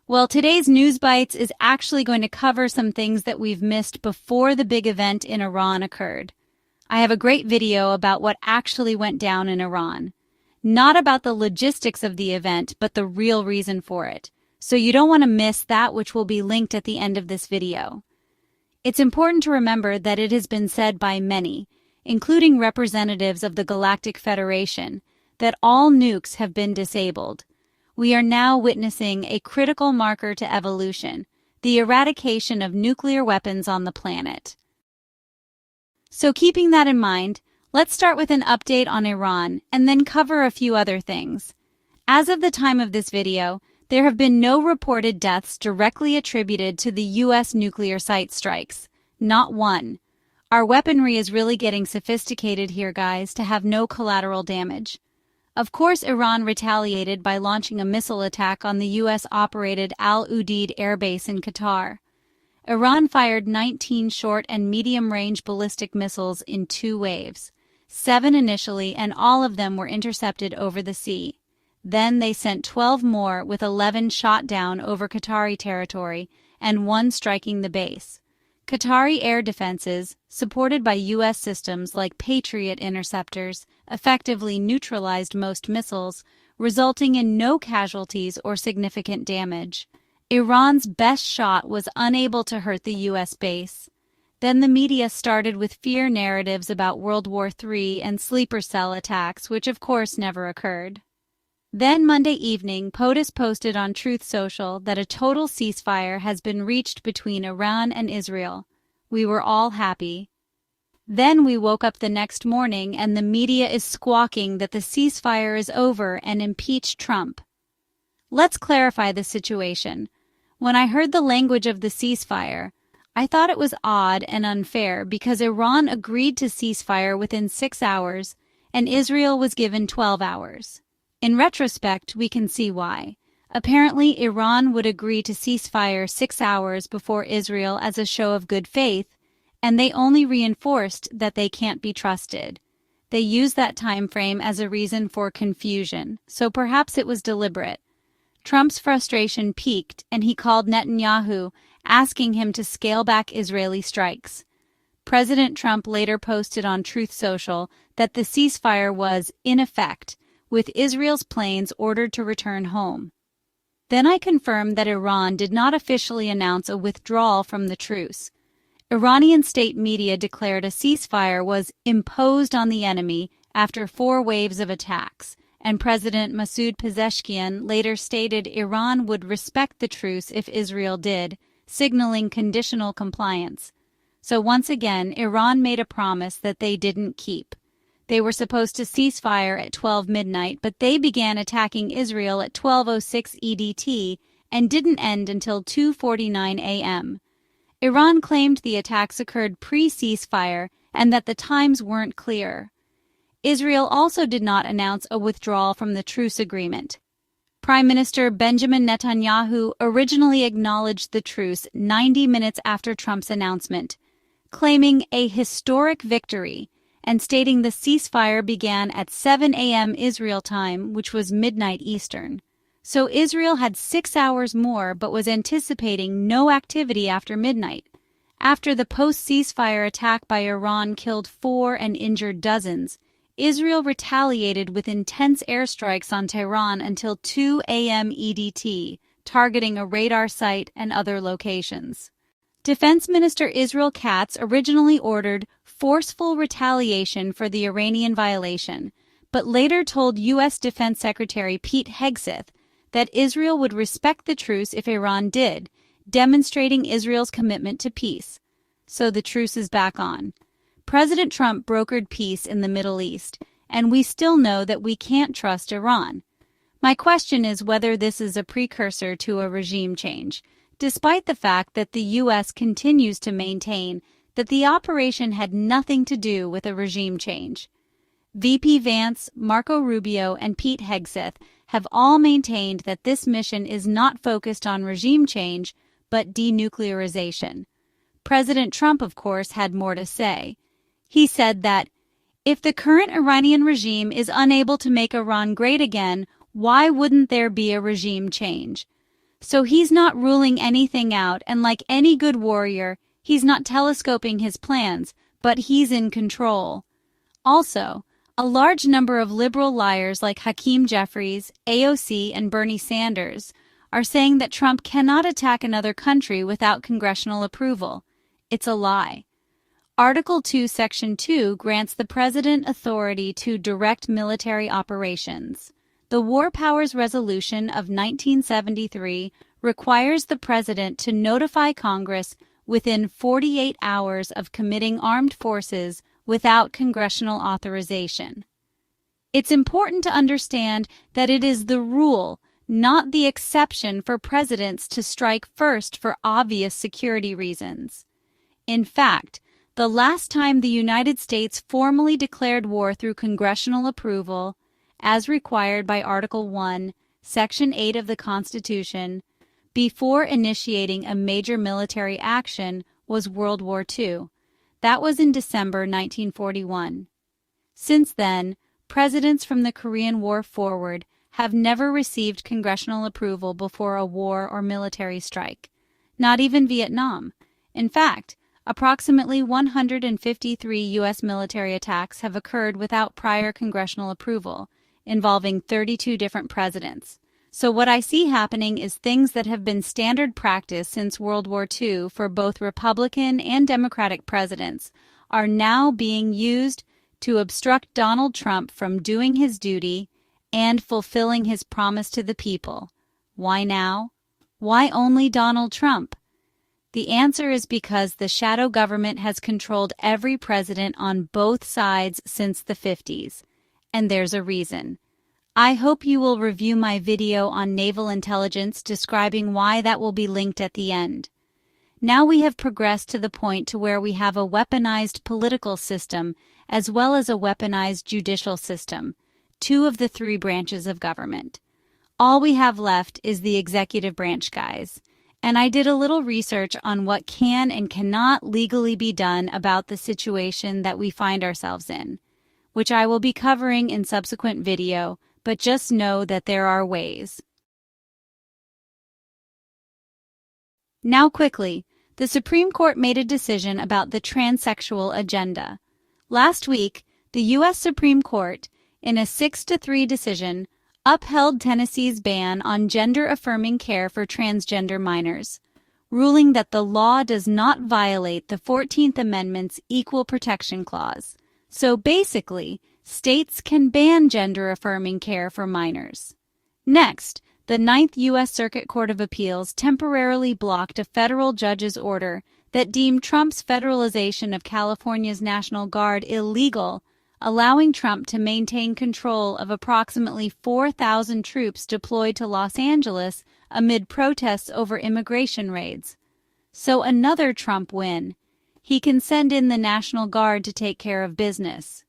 Well, today's News Bites is actually going to cover some things that we've missed before the big event in Iran occurred. I have a great video about what actually went down in Iran. Not about the logistics of the event, but the real reason for it. So you don't want to miss that, which will be linked at the end of this video. It's important to remember that it has been said by many, including representatives of the Galactic Federation, that all nukes have been disabled. We are now witnessing a critical marker to evolution, the eradication of nuclear weapons on the planet. So keeping that in mind, let's start with an update on Iran and then cover a few other things. As of the time of this video, there have been no reported deaths directly attributed to the U.S. nuclear site strikes. Not one. Our weaponry is really getting sophisticated here, guys, to have no collateral damage. Of course, Iran retaliated by launching a missile attack on the U.S.-operated Al Udeid Air Base in Qatar. Iran fired 19 short and medium-range ballistic missiles in 2 waves, 7 initially, and all of them were intercepted over the sea. Then they sent 12 more, with 11 shot down over Qatari territory and 1 striking the base. Qatari air defenses, supported by U.S. systems like Patriot interceptors, effectively neutralized most missiles, resulting in no casualties or significant damage. Iran's best shot was unable to hurt the U.S. base. Then the media started with fear narratives about World War III and sleeper cell attacks, which of course never occurred. Then Monday evening, POTUS posted on Truth Social that a total ceasefire has been reached between Iran and Israel. We were all happy. Then we woke up the next morning and the media is squawking that the ceasefire is over and impeach Trump. Let's clarify the situation. When I heard the language of the ceasefire, I thought it was odd and unfair because Iran agreed to ceasefire within 6 hours and Israel was given 12 hours. In retrospect, we can see why. Apparently, Iran would agree to ceasefire 6 hours before Israel as a show of good faith, and they only reinforced that they can't be trusted. They used that time frame as a reason for confusion, so perhaps it was deliberate. Trump's frustration peaked, and he called Netanyahu, asking him to scale back Israeli strikes. President Trump later posted on Truth Social that the ceasefire was, in effect, with Israel's planes ordered to return home. Then I confirmed that Iran did not officially announce a withdrawal from the truce. Iranian state media declared a ceasefire was imposed on the enemy after 4 waves of attacks, and President Masoud Pezeshkian later stated Iran would respect the truce if Israel did, signaling conditional compliance. So once again, Iran made a promise that they didn't keep. They were supposed to cease fire at 12 midnight, but they began attacking Israel at 12:06 EDT and didn't end until 2:49 a.m. Iran claimed the attacks occurred pre-ceasefire and that the times weren't clear. Israel also did not announce a withdrawal from the truce agreement. Prime Minister Benjamin Netanyahu originally acknowledged the truce 90 minutes after Trump's announcement, claiming a historic victory and stating the ceasefire began at 7 a.m. Israel time, which was midnight Eastern. So Israel had 6 hours more but was anticipating no activity after midnight. After the post-ceasefire attack by Iran killed 4 and injured dozens, Israel retaliated with intense airstrikes on Tehran until 2 a.m. EDT, targeting a radar site and other locations. Defense Minister Israel Katz originally ordered forceful retaliation for the Iranian violation, but later told U.S. Defense Secretary Pete Hegseth that Israel would respect the truce if Iran did, demonstrating Israel's commitment to peace. So the truce is back on. President Trump brokered peace in the Middle East, and we still know that we can't trust Iran. My question is whether this is a precursor to a regime change, despite the fact that the U.S. continues to maintain that the operation had nothing to do with a regime change. VP Vance, Marco Rubio, and Pete Hegseth have all maintained that this mission is not focused on regime change, but denuclearization. President Trump, of course, had more to say. He said that, if the current Iranian regime is unable to make Iran great again, why wouldn't there be a regime change? So he's not ruling anything out, and like any good warrior, he's not telescoping his plans, but he's in control. Also, a large number of liberal liars like Hakeem Jeffries, AOC, and Bernie Sanders are saying that Trump cannot attack another country without congressional approval. It's a lie. Article 2, Section 2 grants the President authority to direct military operations. The War Powers Resolution of 1973 requires the President to notify Congress within 48 hours of committing armed forces without congressional authorization. It's important to understand that it is the rule, not the exception, for presidents to strike first for obvious security reasons. In fact, the last time the United States formally declared war through congressional approval, as required by Article 1, Section 8 of the Constitution, before initiating a major military action, was World War II. That was in December 1941. Since then, presidents from the Korean War forward have never received congressional approval before a war or military strike, not even Vietnam. In fact, approximately 153 U.S. military attacks have occurred without prior congressional approval, involving 32 different presidents. So what I see happening is things that have been standard practice since World War II for both Republican and Democratic presidents are now being used to obstruct Donald Trump from doing his duty and fulfilling his promise to the people. Why now? Why only Donald Trump? The answer is because the shadow government has controlled every president on both sides since the 50s. And there's a reason. I hope you will review my video on naval intelligence describing why that will be linked at the end. Now we have progressed to the point to where we have a weaponized political system as well as a weaponized judicial system, two of the three branches of government. All we have left is the executive branch, guys. And I did a little research on what can and cannot legally be done about the situation that we find ourselves in, which I will be covering in subsequent video, but just know that there are ways. Now quickly, the Supreme Court made a decision about the transsexual agenda. Last week, the U.S. Supreme Court, in a 6-3 decision, upheld Tennessee's ban on gender-affirming care for transgender minors, ruling that the law does not violate the 14th Amendment's Equal Protection Clause. So basically, states can ban gender-affirming care for minors. Next, the Ninth U.S. Circuit Court of Appeals temporarily blocked a federal judge's order that deemed Trump's federalization of California's National Guard illegal, allowing Trump to maintain control of approximately 4,000 troops deployed to Los Angeles amid protests over immigration raids. So another Trump win. He can send in the National Guard to take care of business.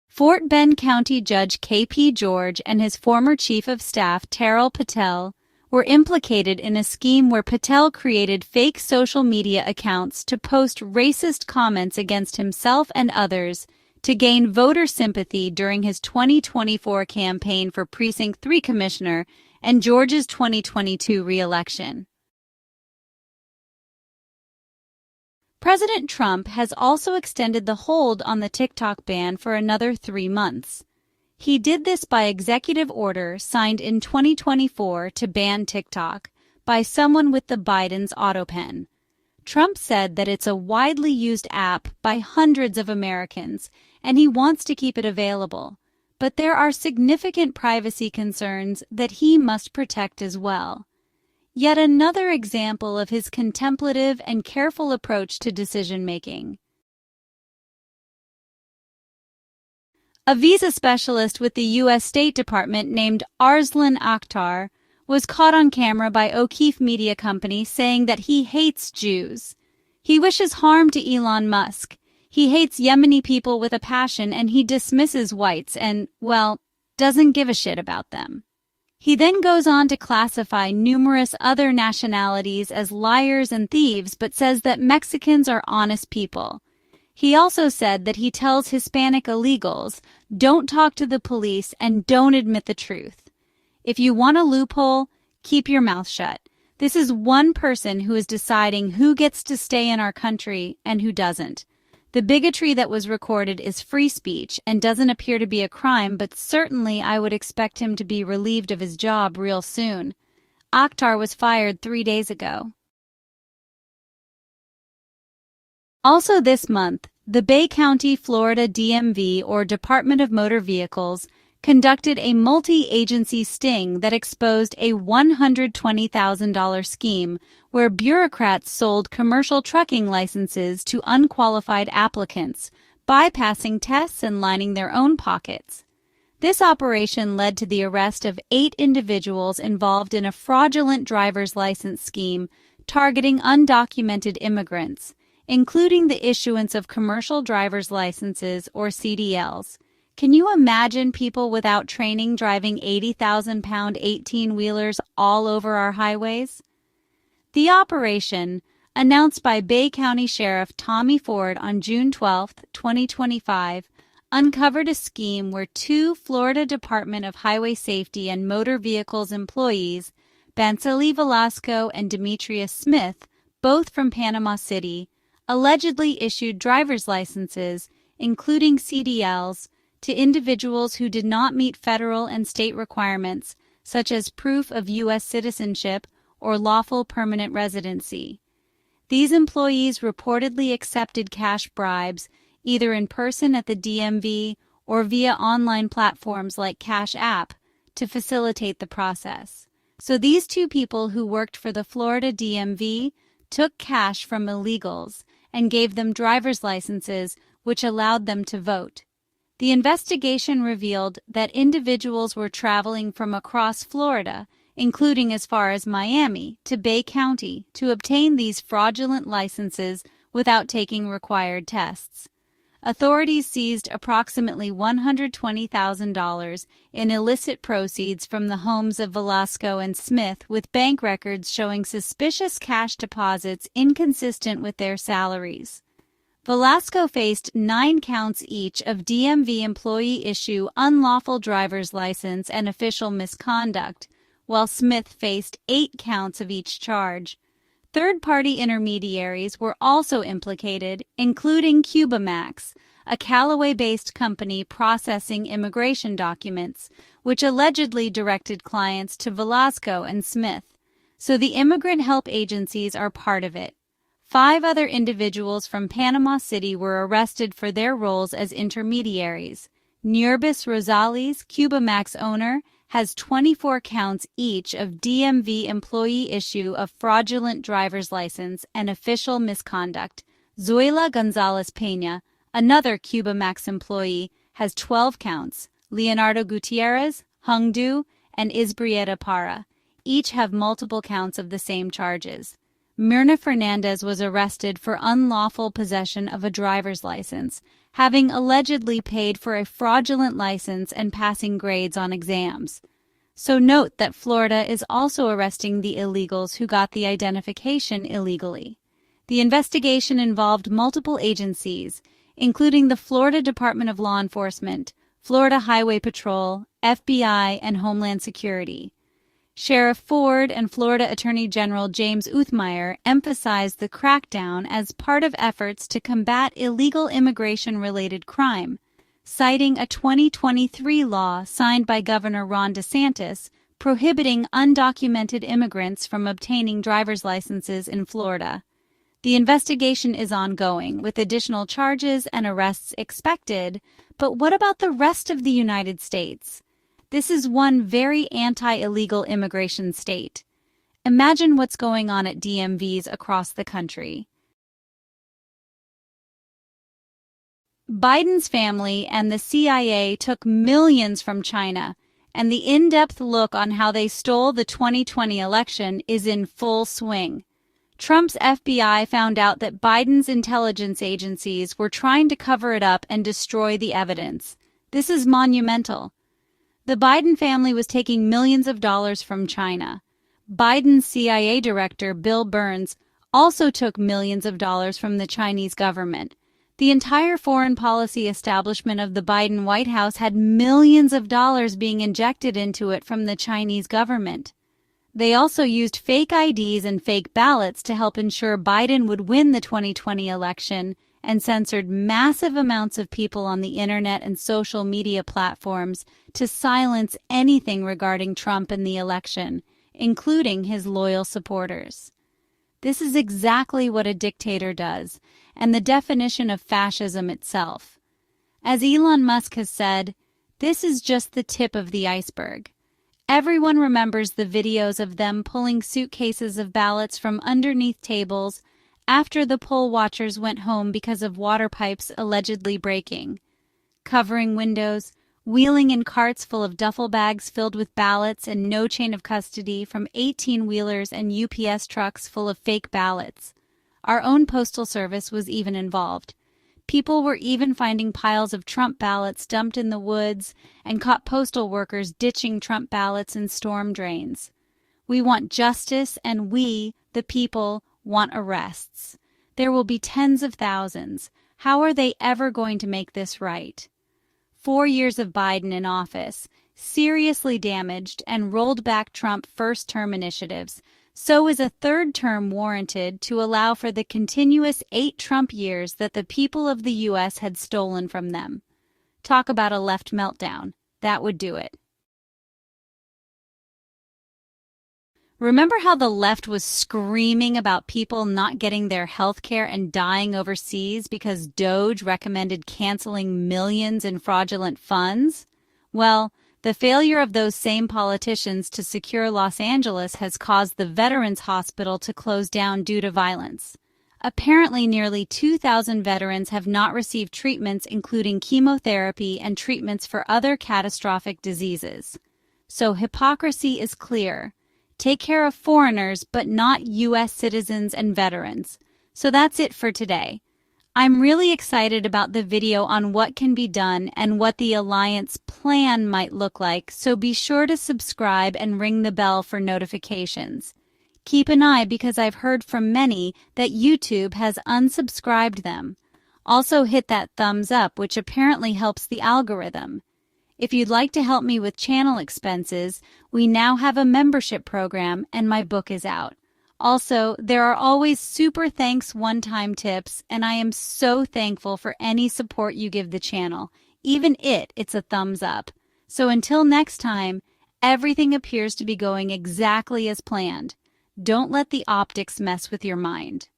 Fort Bend County Judge K.P. George and his former Chief of Staff Terrell Patel were implicated in a scheme where Patel created fake social media accounts to post racist comments against himself and others to gain voter sympathy during his 2024 campaign for Precinct 3 Commissioner and George's 2022 re-election. President Trump has also extended the hold on the TikTok ban for another 3 months. He did this by executive order signed in 2024 to ban TikTok by someone with the Biden's AutoPen. Trump said that it's a widely used app by hundreds of Americans, and he wants to keep it available. But there are significant privacy concerns that he must protect as well. Yet another example of his contemplative and careful approach to decision-making. A visa specialist with the U.S. State Department named Arslan Akhtar was caught on camera by O'Keefe Media Company saying that he hates Jews. He wishes harm to Elon Musk. He hates Yemeni people with a passion, and he dismisses whites and, well, doesn't give a shit about them. He then goes on to classify numerous other nationalities as liars and thieves, but says that Mexicans are honest people. He also said that he tells Hispanic illegals, don't talk to the police and don't admit the truth. If you want a loophole, keep your mouth shut. This is one person who is deciding who gets to stay in our country and who doesn't. The bigotry that was recorded is free speech and doesn't appear to be a crime, but certainly I would expect him to be relieved of his job real soon. Akhtar was fired 3 days ago. Also this month, the Bay County, Florida DMV, or Department of Motor Vehicles, conducted a multi-agency sting that exposed a $120,000 scheme where bureaucrats sold commercial trucking licenses to unqualified applicants, bypassing tests and lining their own pockets. This operation led to the arrest of 8 individuals involved in a fraudulent driver's license scheme targeting undocumented immigrants, including the issuance of commercial driver's licenses or CDLs. Can you imagine people without training driving 80,000-pound 18-wheelers all over our highways? The operation, announced by Bay County Sheriff Tommy Ford on June 12, 2025, uncovered a scheme where 2 Florida Department of Highway Safety and Motor Vehicles employees, Banceli Velasco and Demetrius Smith, both from Panama City, allegedly issued driver's licenses, including CDLs, to individuals who did not meet federal and state requirements, such as proof of U.S. citizenship or lawful permanent residency. These employees reportedly accepted cash bribes, either in person at the DMV or via online platforms like Cash App, to facilitate the process. So these 2 people who worked for the Florida DMV took cash from illegals and gave them driver's licenses, which allowed them to vote. The investigation revealed that individuals were traveling from across Florida, including as far as Miami, to Bay County to obtain these fraudulent licenses without taking required tests. Authorities seized approximately $120,000 in illicit proceeds from the homes of Velasco and Smith, with bank records showing suspicious cash deposits inconsistent with their salaries. Velasco faced 9 counts each of DMV employee issue unlawful driver's license and official misconduct, while Smith faced 8 counts of each charge. Third-party intermediaries were also implicated, including Cubamax, a Callaway-based company processing immigration documents, which allegedly directed clients to Velasco and Smith. So the immigrant help agencies are part of it. 5 other individuals from Panama City were arrested for their roles as intermediaries. Nurbis Rosales, Cubamax owner, has 24 counts each of DMV employee issue of fraudulent driver's license and official misconduct. Zoila Gonzalez Peña, another Cubamax employee, has 12 counts. Leonardo Gutierrez, Hungdu, and Isbrieta Para each have multiple counts of the same charges. Myrna Fernandez was arrested for unlawful possession of a driver's license, having allegedly paid for a fraudulent license and passing grades on exams. So note that Florida is also arresting the illegals who got the identification illegally. The investigation involved multiple agencies, including the Florida Department of Law Enforcement, Florida Highway Patrol, FBI, and Homeland Security. Sheriff Ford and Florida Attorney General James Uthmeier emphasized the crackdown as part of efforts to combat illegal immigration-related crime, citing a 2023 law signed by Governor Ron DeSantis prohibiting undocumented immigrants from obtaining driver's licenses in Florida. The investigation is ongoing, with additional charges and arrests expected, but what about the rest of the United States? This is one very anti-illegal immigration state. Imagine what's going on at DMVs across the country. Biden's family and the CIA took millions from China, and the in-depth look on how they stole the 2020 election is in full swing. Trump's FBI found out that Biden's intelligence agencies were trying to cover it up and destroy the evidence. This is monumental. The Biden family was taking millions of dollars from China. Biden's CIA director, Bill Burns, also took millions of dollars from the Chinese government. The entire foreign policy establishment of the Biden White House had millions of dollars being injected into it from the Chinese government. They also used fake IDs and fake ballots to help ensure Biden would win the 2020 election and censored massive amounts of people on the internet and social media platforms to silence anything regarding Trump and the election, including his loyal supporters. This is exactly what a dictator does, and the definition of fascism itself. As Elon Musk has said, this is just the tip of the iceberg. Everyone remembers the videos of them pulling suitcases of ballots from underneath tables after the poll watchers went home because of water pipes allegedly breaking, covering windows, wheeling in carts full of duffel bags filled with ballots and no chain of custody from 18-wheelers and UPS trucks full of fake ballots. Our own postal service was even involved. People were even finding piles of Trump ballots dumped in the woods and caught postal workers ditching Trump ballots in storm drains. We want justice, and we, the people, want arrests. There will be tens of thousands. How are they ever going to make this right? 4 years of Biden in office seriously damaged and rolled back Trump first-term initiatives. So is a third term warranted to allow for the continuous 8 Trump years that the people of the U.S. had stolen from them. Talk about a left meltdown. That would do it. Remember how the left was screaming about people not getting their health care and dying overseas because DOJ recommended canceling millions in fraudulent funds? Well, the failure of those same politicians to secure Los Angeles has caused the Veterans Hospital to close down due to violence. Apparently, nearly 2,000 veterans have not received treatments, including chemotherapy and treatments for other catastrophic diseases. So hypocrisy is clear. Take care of foreigners, but not U.S. citizens and veterans. So that's it for today. I'm really excited about the video on what can be done and what the Alliance plan might look like, so be sure to subscribe and ring the bell for notifications. Keep an eye because I've heard from many that YouTube has unsubscribed them. Also hit that thumbs up, which apparently helps the algorithm. If you'd like to help me with channel expenses, we now have a membership program and my book is out. Also, there are always super thanks one-time tips, and I am so thankful for any support you give the channel. Even it's a thumbs up. So until next time, everything appears to be going exactly as planned. Don't let the optics mess with your mind.